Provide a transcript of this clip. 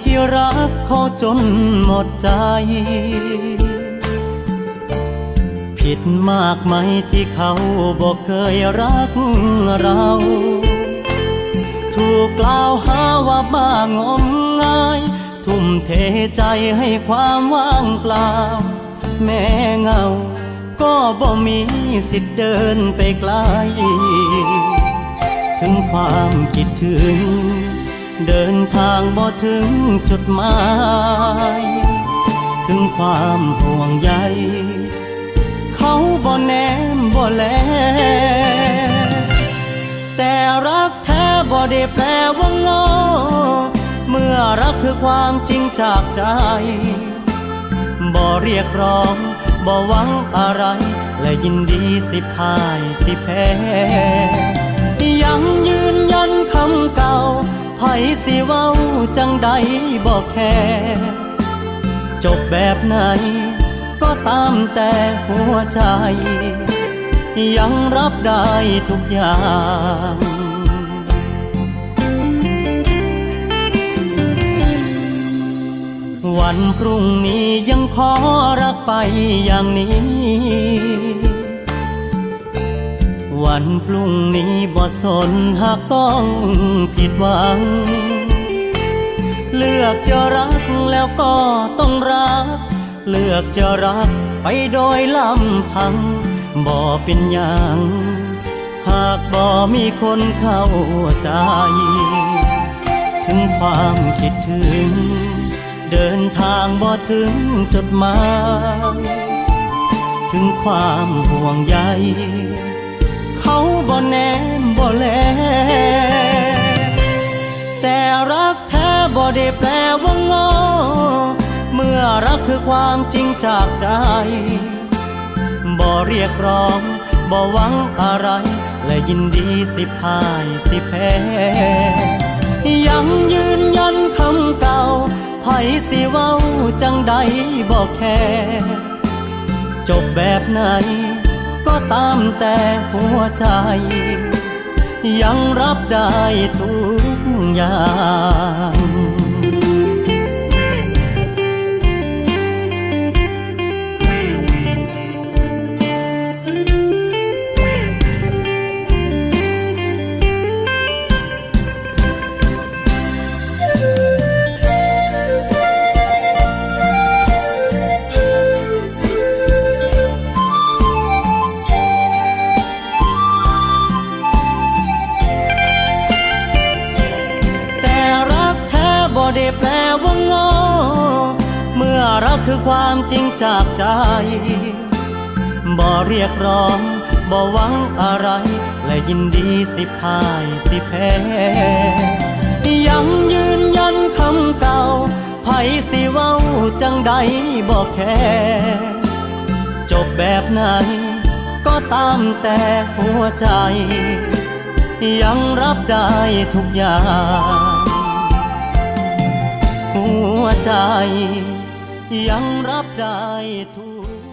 ที่รักเขาจนหมดใจผิดมากไหมที่เขาบอกเคยรักเราถูกกล่าวหาว่าบ้างมงายทุ่มเทใจให้ความว่างเปล่าแม้เงาก็บ่มีสิทธิ์เดินไปไกลถึงความคิดถึงเดินทางบ่ถึงจุดหมายถึงความห่วงใยเขาบ่แนมบ่แลแต่รักแท้บ่ได้แปลว่างอเมื่อรักคือความจริงจากใจบ่เรียกร้องบ่หวังอะไรและยินดีสิพ่ายสิแพ้ยังยืนยันคำเก่าไผสิเว้าจังใดบ่แค่จบแบบไหนก็ตามแต่หัวใจยังรับได้ทุกอย่างวันพรุ่งนี้ยังขอรักไปอย่างนี้วันพรุ่งนี้บ่สนหากต้องผิดหวังเลือกจะรักแล้วก็ต้องรักเลือกจะรักไปโดยลำพังบ่เป็นอย่างหากบ่มีคนเข้าใจถึงความคิดถึงเดินทางบ่ถึงจุดหมายถึงความห่วงใยเขาบ่แนมบ่แลแต่รักแท้บ่ได้แปลว่างอเมื่อรักคือความจริงจากใจบ่เรียกร้องบ่หวังอะไรและยินดีสิพ่ายสิแพ้ยังยืนยันคำเก่าไผสิเว้าจังใดบ่แค่จบแบบไหนก็ตามแต่หัวใจยังรับได้ทุกอย่างบ่ได้แปลว่างอเมื่อรักคือความจริงจากใจบ่เรียกร้องบ่หวังอะไรและยินดีสิพ่ายสิแพ้ยังยืนยันคำเก่าไผสิเว้าจังใดบ่แค่จบแบบไหนก็ตามแต่หัวใจยังรับได้ทุกอย่างหัวใจยังรับได้ทุก